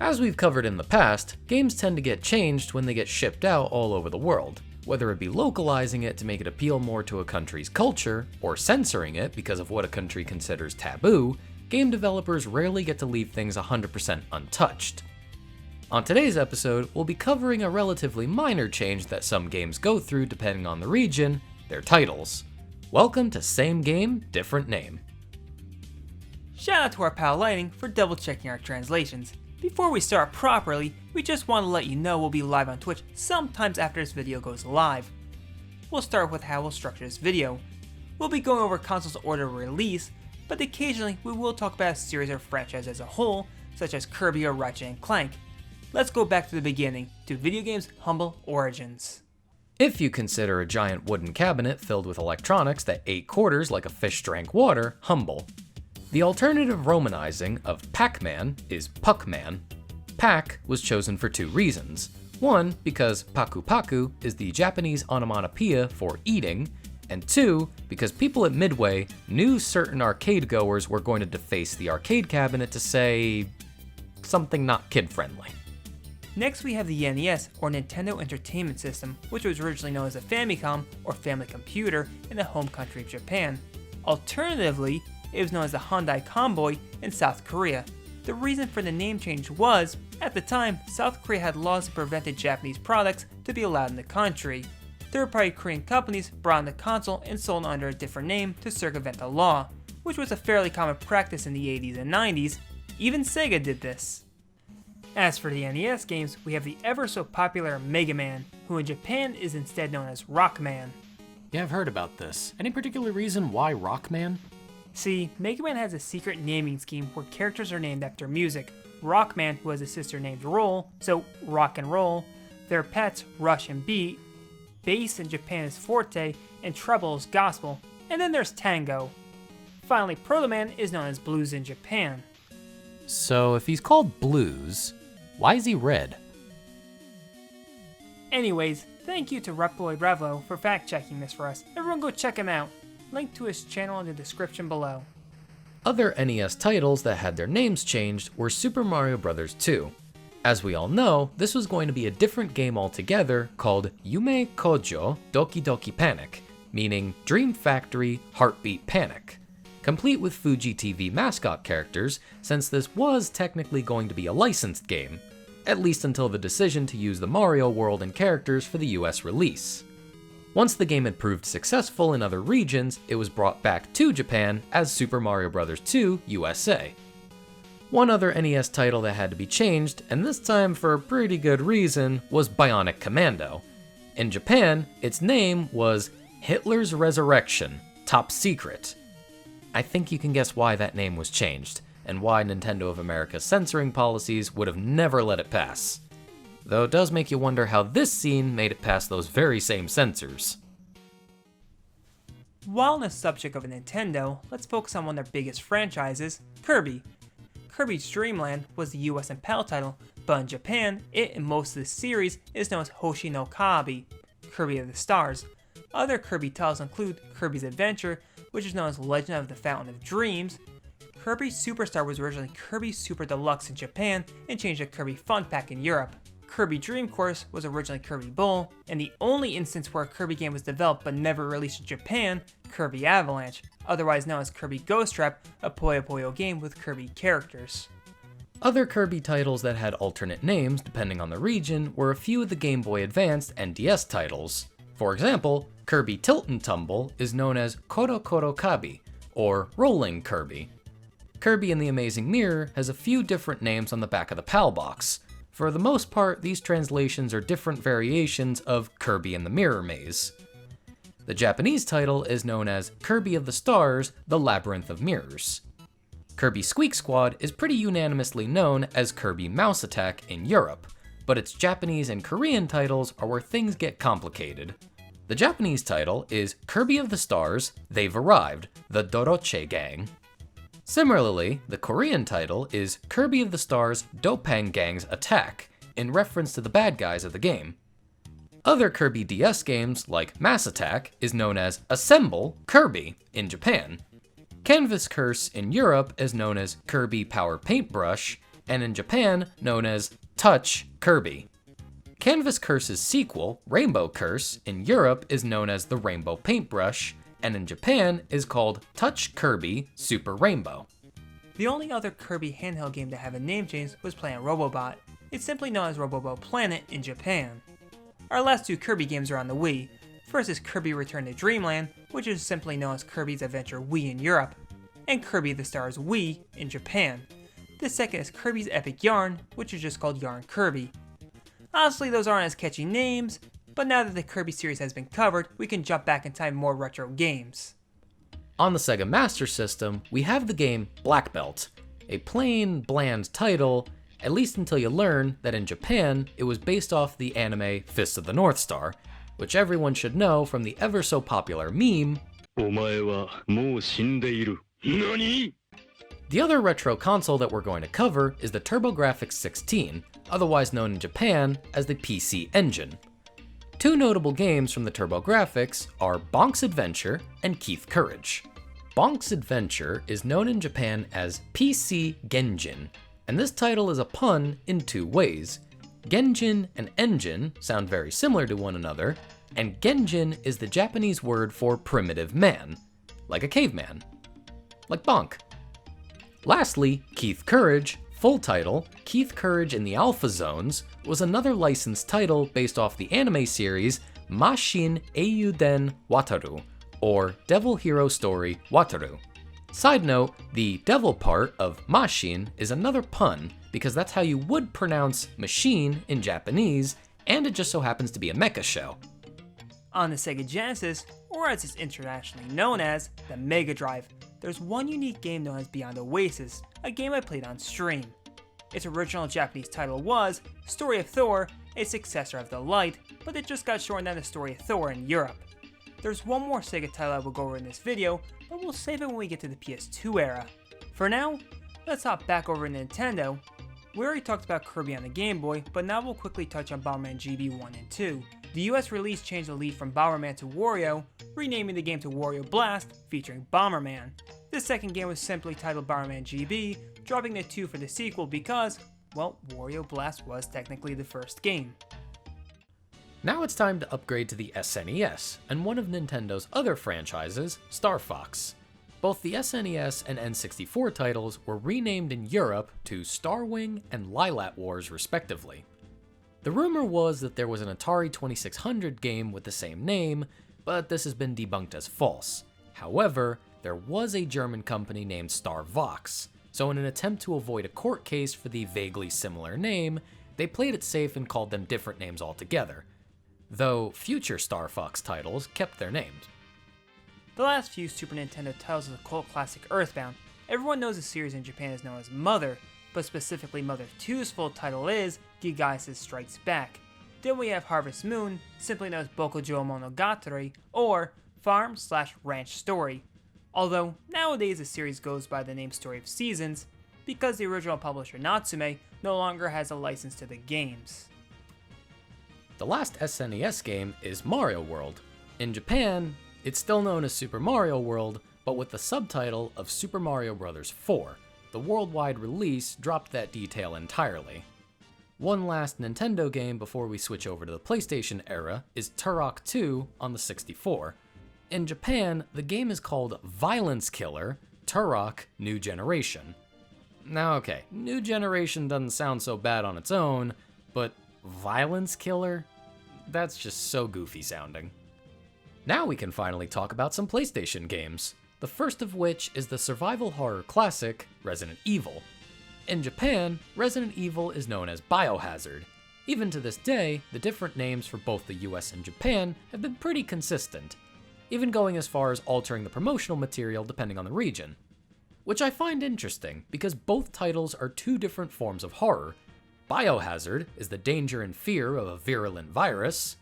As we've covered in the past, games tend to get changed when they get shipped out all over the world. Whether it be localizing it to make it appeal more to a country's culture, or censoring it because of what a country considers taboo, game developers rarely get to leave things 100% untouched. On today's episode, we'll be covering a relatively minor change that some games go through depending on the region, their titles. Welcome to Same Game, Different Name. Shout out to our pal Lightning for double checking our translations. Before we start properly, we just want to let you know we'll be live on Twitch sometimes after this video goes live. We'll start with how we'll structure this video. We'll be going over consoles' order of release, but occasionally we will talk about a series or franchise as a whole, such as Kirby or Ratchet Clank. Let's go back to the beginning, to video games' humble origins. If you consider a giant wooden cabinet filled with electronics that ate quarters like a fish drank water humble, the alternative romanizing of Pac-Man is Puck-Man. Pac was chosen for two reasons. One, because Paku Paku is the Japanese onomatopoeia for eating, and two, because people at Midway knew certain arcade goers were going to deface the arcade cabinet to say something not kid-friendly. Next we have the NES, or Nintendo Entertainment System, which was originally known as a Famicom, or Family Computer, in the home country of Japan. Alternatively, it was known as the Hyundai Convoy in South Korea. The reason for the name change was, at the time, South Korea had laws that prevented Japanese products to be allowed in the country. Third-party Korean companies brought in the console and sold under a different name to circumvent the law, which was a fairly common practice in the 80s and 90s. Even Sega did this. As for the NES games, we have the ever so popular Mega Man, who in Japan is instead known as Rockman. Yeah, I've heard about this. Any particular reason why Rockman? See, Mega Man has a secret naming scheme where characters are named after music. Rockman, who has a sister named Roll, so rock and roll. Their pets, Rush and Beat. Bass in Japan is Forte, and treble is Gospel. And then there's Tango. Finally, Proto Man is known as Blues in Japan. So if he's called Blues, why is he red? Anyways, thank you to Reploid Revo for fact-checking this for us. Everyone go check him out. Link to his channel in the description below. Other NES titles that had their names changed were Super Mario Bros. 2. As we all know, this was going to be a different game altogether called Yume Kojo Doki Doki Panic, meaning Dream Factory Heartbeat Panic, complete with Fuji TV mascot characters, since this was technically going to be a licensed game, at least until the decision to use the Mario world and characters for the US release. Once the game had proved successful in other regions, it was brought back to Japan as Super Mario Bros. 2 USA. One other NES title that had to be changed, and this time for a pretty good reason, was Bionic Commando. In Japan, its name was Hitler's Resurrection, Top Secret. I think you can guess why that name was changed, and why Nintendo of America's censoring policies would have never let it pass. Though it does make you wonder how this scene made it past those very same censors. While on the subject of Nintendo, let's focus on one of their biggest franchises, Kirby. Kirby's Dream Land was the US and PAL title, but in Japan, it and most of the series is known as Hoshi no Kabi, Kirby of the Stars. Other Kirby titles include Kirby's Adventure, which is known as Legend of the Fountain of Dreams. Kirby Superstar was originally Kirby Super Deluxe in Japan and changed to Kirby Fun Pack in Europe. Kirby Dream Course was originally Kirby Bull, and the only instance where a Kirby game was developed but never released in Japan, Kirby Avalanche, otherwise known as Kirby Ghost Trap, a Puyo Puyo game with Kirby characters. Other Kirby titles that had alternate names depending on the region were a few of the Game Boy Advance and DS titles. For example, Kirby Tilt and Tumble is known as Koro Koro Kabi, or Rolling Kirby. Kirby and the Amazing Mirror has a few different names on the back of the PAL box. For the most part, these translations are different variations of Kirby and the Mirror Maze. The Japanese title is known as Kirby of the Stars, The Labyrinth of Mirrors. Kirby Squeak Squad is pretty unanimously known as Kirby Mouse Attack in Europe, but its Japanese and Korean titles are where things get complicated. The Japanese title is Kirby of the Stars, They've Arrived, The Doroche Gang. Similarly, the Korean title is Kirby of the Stars Dopang Gang's Attack, in reference to the bad guys of the game. Other Kirby DS games, like Mass Attack, is known as Assemble Kirby in Japan. Canvas Curse in Europe is known as Kirby Power Paintbrush, and in Japan known as Touch Kirby. Canvas Curse's sequel, Rainbow Curse, in Europe is known as the Rainbow Paintbrush, and in Japan is called Touch Kirby Super Rainbow. The only other Kirby handheld game to have a name change was Planet Robobot. It's simply known as Robobot Planet in Japan. Our last two Kirby games are on the Wii. First is Kirby Return to Dreamland, which is simply known as Kirby's Adventure Wii in Europe, and Kirby the Stars Wii in Japan. The second is Kirby's Epic Yarn, which is just called Yarn Kirby. Honestly, those aren't as catchy names, but now that the Kirby series has been covered, we can jump back in time more retro games. On the Sega Master System, we have the game Black Belt, a plain, bland title, at least until you learn that in Japan, it was based off the anime Fist of the North Star, which everyone should know from the ever so popular meme, "Omae wa mou shindeiru. Nani?" The other retro console that we're going to cover is the TurboGrafx 16, otherwise known in Japan as the PC Engine. Two notable games from the TurboGrafx are Bonk's Adventure and Keith Courage. Bonk's Adventure is known in Japan as PC Genjin, and this title is a pun in two ways. Genjin and engine sound very similar to one another, and Genjin is the Japanese word for primitive man, like a caveman, like Bonk. Lastly, Keith Courage, full title, Keith Courage in the Alpha Zones, was another licensed title based off the anime series Mashin Eiyuden Wataru, or Devil Hero Story Wataru. Side note, the devil part of Mashin is another pun, because that's how you would pronounce machine in Japanese, and it just so happens to be a mecha show. On the Sega Genesis, or as it's internationally known as, the Mega Drive, there's one unique game known as Beyond Oasis, a game I played on stream. Its original Japanese title was Story of Thor, a successor of The Light, but it just got shortened down to Story of Thor in Europe. There's one more Sega title I will go over in this video, but we'll save it when we get to the PS2 era. For now, let's hop back over to Nintendo. We already talked about Kirby on the Game Boy, but now we'll quickly touch on Bomberman GB 1 and 2. The US release changed the lead from Bomberman to Wario, renaming the game to Wario Blast, featuring Bomberman. The second game was simply titled Bomberman GB, dropping the 2 for the sequel because, well, Wario Blast was technically the first game. Now it's time to upgrade to the SNES, and one of Nintendo's other franchises, Star Fox. Both the SNES and N64 titles were renamed in Europe to Starwing and Lylat Wars respectively. The rumor was that there was an Atari 2600 game with the same name, but this has been debunked as false. However, there was a German company named Star Fox, so in an attempt to avoid a court case for the vaguely similar name, they played it safe and called them different names altogether, though future Star Fox titles kept their names. The last few Super Nintendo titles of the cult classic Earthbound. Everyone knows the series in Japan is known as Mother, but specifically Mother 2's full title is Gigasis Strikes Back. Then we have Harvest Moon, simply known as Bokujo Monogatari, or Farm/Ranch Story. Although, nowadays the series goes by the name Story of Seasons, because the original publisher Natsume no longer has a license to the games. The last SNES game is Mario World. In Japan, it's still known as Super Mario World, but with the subtitle of Super Mario Bros. 4. The worldwide release dropped that detail entirely. One last Nintendo game before we switch over to the PlayStation era is Turok 2 on the 64. In Japan, the game is called Violence Killer Turok New Generation. Now okay, New Generation doesn't sound so bad on its own, but Violence Killer? That's just so goofy sounding. Now we can finally talk about some PlayStation games, the first of which is the survival horror classic Resident Evil. In Japan, Resident Evil is known as Biohazard. Even to this day, the different names for both the US and Japan have been pretty consistent, even going as far as altering the promotional material depending on the region. Which I find interesting, because both titles are two different forms of horror. Biohazard is the danger and fear of a virulent virus,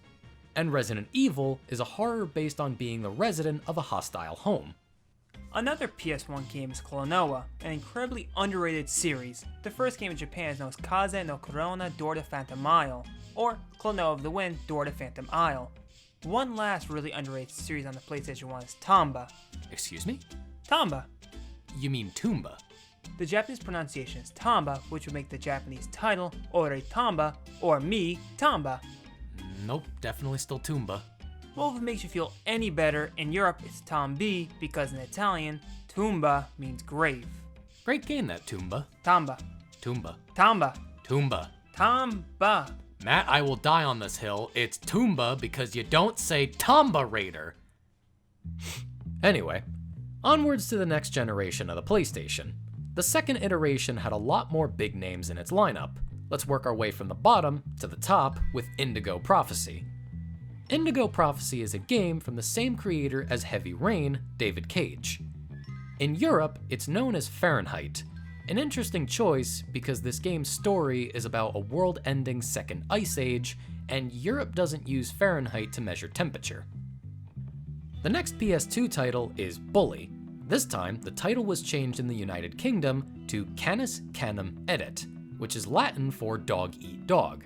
and Resident Evil is a horror based on being the resident of a hostile home. Another PS1 game is Klonoa, an incredibly underrated series. The first game in Japan is known as Kaze no Corona Door to Phantom Isle, or Klonoa of the Wind Door to Phantom Isle. One last really underrated series on the PlayStation 1 is Tomba. Excuse me? Tomba. You mean Toomba? The Japanese pronunciation is Tomba, which would make the Japanese title Ore Tomba or Me Tomba. Nope, definitely still Tomba. Well, if it makes you feel any better, in Europe it's Tombi because in Italian, Tomba means grave. Great game, that Tomba. Tomba. Tomba. Tomba. Tomba. Tomba. Matt, I will die on this hill. It's Tomba because you don't say Tomba Raider. Anyway, onwards to the next generation of the PlayStation. The second iteration had a lot more big names in its lineup. Let's work our way from the bottom to the top with Indigo Prophecy. Indigo Prophecy is a game from the same creator as Heavy Rain, David Cage. In Europe, it's known as Fahrenheit, an interesting choice because this game's story is about a world-ending second ice age, and Europe doesn't use Fahrenheit to measure temperature. The next PS2 title is Bully. This time, the title was changed in the United Kingdom to Canis Canem Edit, which is Latin for dog eat dog.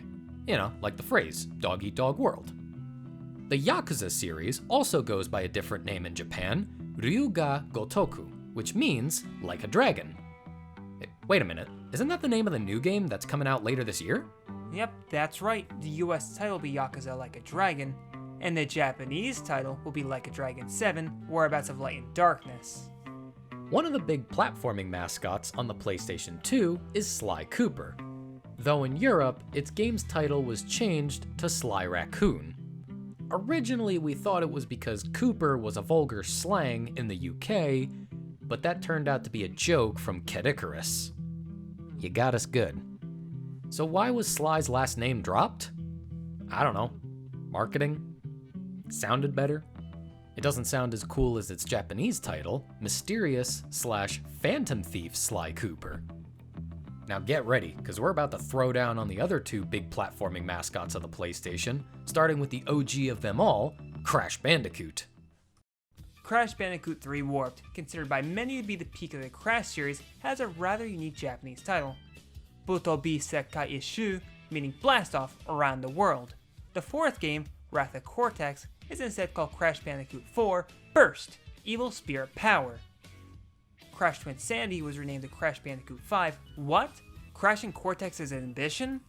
You know, like the phrase, dog eat dog world. The Yakuza series also goes by a different name in Japan, Ryuga Gotoku, which means like a dragon. Wait a minute, isn't that the name of the new game that's coming out later this year? Yep, that's right. The US title will be Yakuza Like a Dragon, and the Japanese title will be Like a Dragon 7, Whereabouts of Light and Darkness. One of the big platforming mascots on the PlayStation 2 is Sly Cooper, though in Europe, its game's title was changed to Sly Raccoon. Originally, we thought it was because Cooper was a vulgar slang in the UK, but that turned out to be a joke from Kid Icarus. You got us good. So why was Sly's last name dropped? I don't know. Marketing? Sounded better? It doesn't sound as cool as its Japanese title, Mysterious/Phantom Thief Sly Cooper. Now get ready, because we're about to throw down on the other two big platforming mascots of the PlayStation, starting with the OG of them all, Crash Bandicoot. Crash Bandicoot 3 Warped, considered by many to be the peak of the Crash series, has a rather unique Japanese title. Butobi Sekai Ishu, meaning blast off around the world. The fourth game, Wrath of Cortex, is instead called Crash Bandicoot 4 Burst, Evil Spirit Power. Crash Twin Sandy was renamed to Crash Bandicoot 5. What? Crashing Cortex's ambition?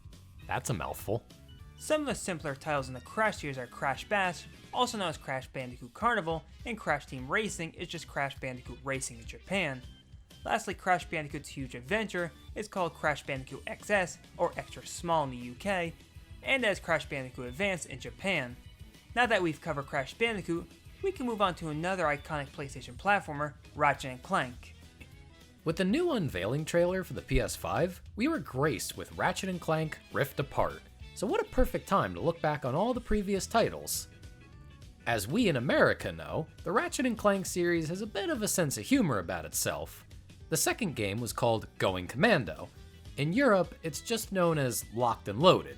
That's a mouthful. Some of the simpler titles in the Crash series are Crash Bash, also known as Crash Bandicoot Carnival, and Crash Team Racing is just Crash Bandicoot Racing in Japan. Lastly, Crash Bandicoot's Huge Adventure is called Crash Bandicoot XS, or Extra Small in the UK, and as Crash Bandicoot Advance in Japan. Now that we've covered Crash Bandicoot, we can move on to another iconic PlayStation platformer, Ratchet Clank. With the new unveiling trailer for the PS5, we were graced with Ratchet & Clank Rift Apart, so what a perfect time to look back on all the previous titles. As we in America know, the Ratchet & Clank series has a bit of a sense of humor about itself. The second game was called Going Commando. In Europe, it's just known as Locked and Loaded,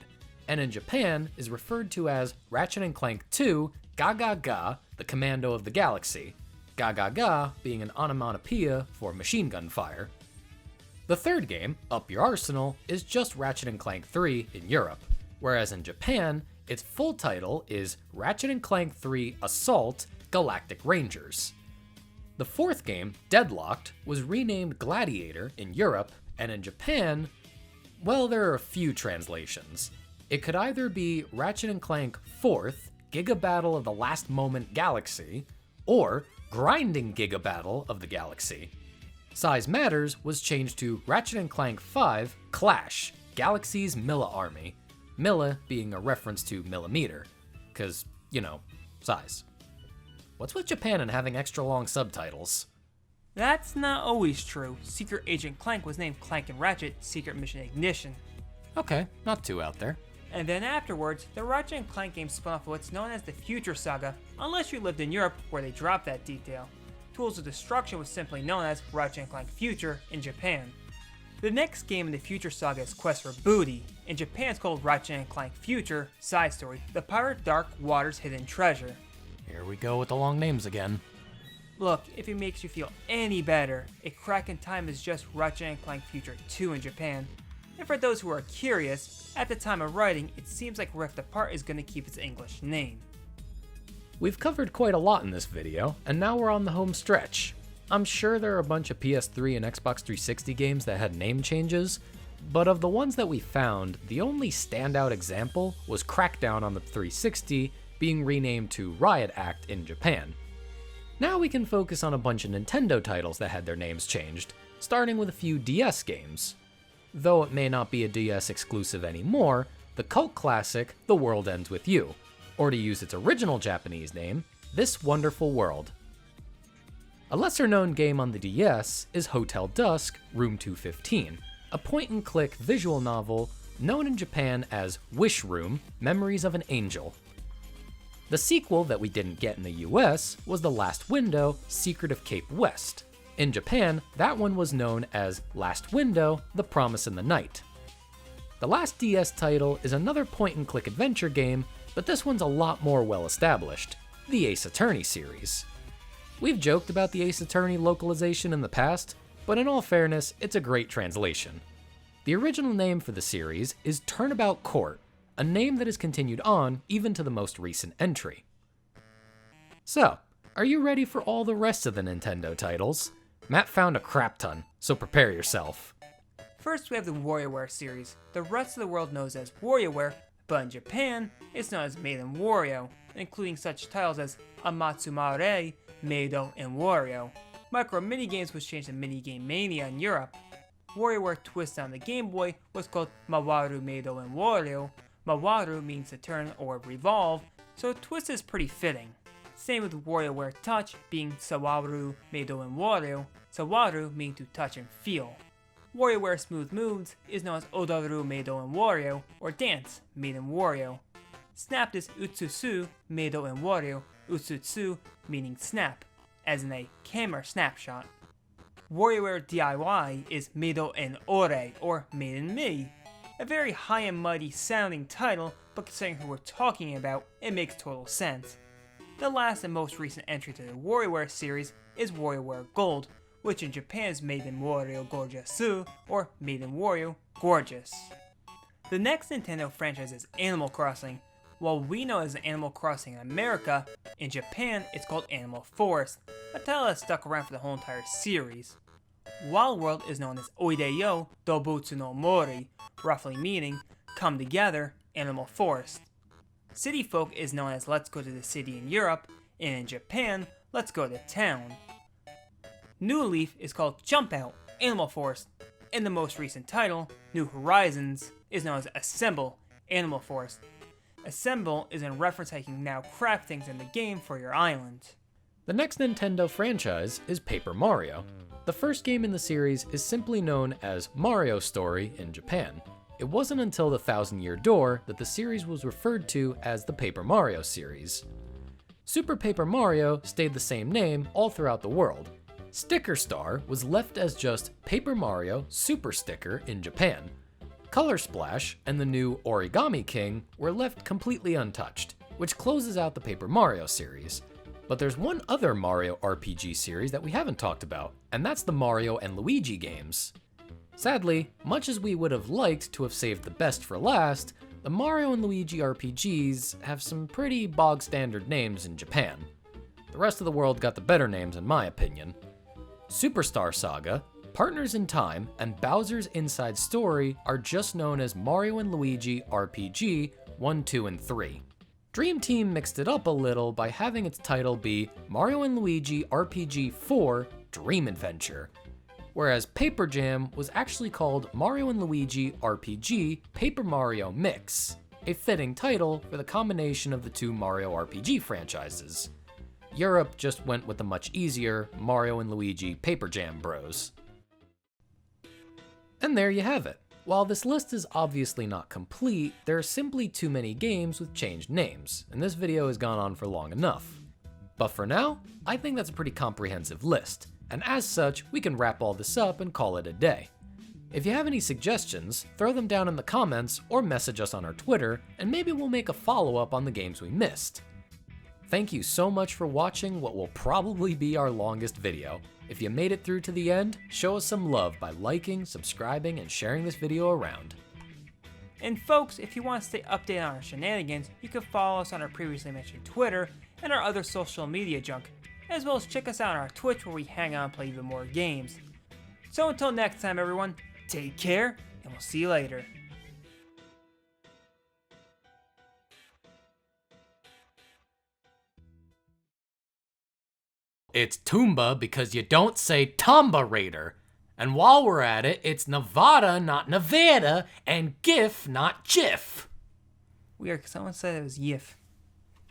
and in Japan is referred to as Ratchet & Clank 2 Ga Ga Ga, the Commando of the Galaxy, Ga Ga Ga being an onomatopoeia for machine gun fire. The third game, Up Your Arsenal, is just Ratchet & Clank 3 in Europe, whereas in Japan, its full title is Ratchet & Clank 3 Assault Galactic Rangers. The fourth game, Deadlocked, was renamed Gladiator in Europe, and in Japan, well, there are a few translations. It could either be Ratchet & Clank 4th Giga Battle of the Last Moment Galaxy, or Grinding Giga Battle of the Galaxy. Size Matters was changed to Ratchet & Clank 5 Clash, Galaxy's Milla Army, Milla being a reference to millimeter, cause, you know, size. What's with Japan and having extra long subtitles? That's not always true. Secret Agent Clank was named Clank and Ratchet Secret Mission Ignition. Okay, not too out there. And then afterwards, the Ratchet & Clank game spun off what's known as the Future Saga, unless you lived in Europe where they dropped that detail. Tools of Destruction was simply known as Ratchet & Clank Future in Japan. The next game in the Future Saga is Quest for Booty. In Japan it's called Ratchet & Clank Future, Side Story, The Pirate Dark Waters Hidden Treasure. Here we go with the long names again. Look, if it makes you feel any better, A Crack in Time is just Ratchet & Clank Future 2 in Japan. And for those who are curious, at the time of writing, it seems like Rift Apart is going to keep its English name. We've covered quite a lot in this video, and now we're on the home stretch. I'm sure there are a bunch of PS3 and Xbox 360 games that had name changes, but of the ones that we found, the only standout example was Crackdown on the 360 being renamed to Riot Act in Japan. Now we can focus on a bunch of Nintendo titles that had their names changed, starting with a few DS games. Though it may not be a DS exclusive anymore, the cult classic The World Ends With You, or to use its original Japanese name, This Wonderful World. A lesser known game on the DS is Hotel Dusk Room 215, a point-and-click visual novel known in Japan as Wish Room: Memories of an Angel. The sequel that we didn't get in the US was The Last Window: Secret of Cape West. In Japan, that one was known as Last Window: The Promise in the Night. The last DS title is another point-and-click adventure game, but this one's a lot more well-established, the Ace Attorney series. We've joked about the Ace Attorney localization in the past, but in all fairness, it's a great translation. The original name for the series is Turnabout Court, a name that has continued on even to the most recent entry. So, are you ready for all the rest of the Nintendo titles? Matt found a crap ton, so prepare yourself. First, we have the WarioWare series. The rest of the world knows as WarioWare, but in Japan, it's known as Maiden Wario, including such titles as Amatsumare, Meido, and Wario. Micro Minigames was changed to Minigame Mania in Europe. WarioWare Twist on the Game Boy was called Mawaru, Meido, and Wario. Mawaru means to turn or revolve, so Twist is pretty fitting. Same with WarioWare Touch being Sawaru, Meido, and Wario. Sawaru meaning to touch and feel. WarioWare Smooth Moves is known as Odaru, Meido, and Wario, or Dance, Made in Wario. Snapped is Utsusu, Meido, and Wario, Utsutsu meaning snap, as in a camera snapshot. WarioWare DIY is Meido and Ore, or Made in Me. A very high and mighty sounding title, but considering who we're talking about, it makes total sense. The last and most recent entry to the WarioWare series is WarioWare Gold, which in Japan is Made in Wario Gorgeous-su, or Made in Wario Gorgeous. The next Nintendo franchise is Animal Crossing. While we know it as Animal Crossing in America, in Japan it's called Animal Forest, a title that stuck around for the whole entire series. Wild World is known as Oideyo Dobutsu no Mori, roughly meaning come together, Animal Forest. City Folk is known as Let's Go to the City in Europe, and in Japan, Let's Go to Town. New Leaf is called Jump Out, Animal Forest, and the most recent title, New Horizons, is known as Assemble, Animal Forest. Assemble is in reference how you can now craft things in the game for your island. The next Nintendo franchise is Paper Mario. The first game in the series is simply known as Mario Story in Japan. It wasn't until the Thousand Year Door that the series was referred to as the Paper Mario series. Super Paper Mario stayed the same name all throughout the world. Sticker Star was left as just Paper Mario Super Sticker in Japan. Color Splash and the new Origami King were left completely untouched, which closes out the Paper Mario series. But there's one other Mario RPG series that we haven't talked about, and that's the Mario and Luigi games. Sadly, much as we would have liked to have saved the best for last, the Mario and Luigi RPGs have some pretty bog standard names in Japan. The rest of the world got the better names in my opinion. Superstar Saga, Partners in Time, and Bowser's Inside Story are just known as Mario and Luigi RPG 1, 2, and 3. Dream Team mixed it up a little by having its title be Mario & Luigi RPG 4 Dream Adventure, whereas Paper Jam was actually called Mario & Luigi RPG Paper Mario Mix, a fitting title for the combination of the two Mario RPG franchises. Europe just went with the much easier Mario & Luigi Paper Jam Bros. And there you have it. While this list is obviously not complete, there are simply too many games with changed names, and this video has gone on for long enough. But for now, I think that's a pretty comprehensive list, and as such, we can wrap all this up and call it a day. If you have any suggestions, throw them down in the comments or message us on our Twitter, and maybe we'll make a follow-up on the games we missed. Thank you so much for watching what will probably be our longest video. If you made it through to the end, show us some love by liking, subscribing, and sharing this video around. And folks, if you want to stay updated on our shenanigans, you can follow us on our previously mentioned Twitter and our other social media junk. as well as check us out on our Twitch where we hang out and play even more games. So until next time everyone, take care, and we'll see you later. It's Tomba because you don't say Tomba Raider. And while we're at it, it's Nevada, not Nevada, and GIF, not GIF. Weird, because someone said it was YIF.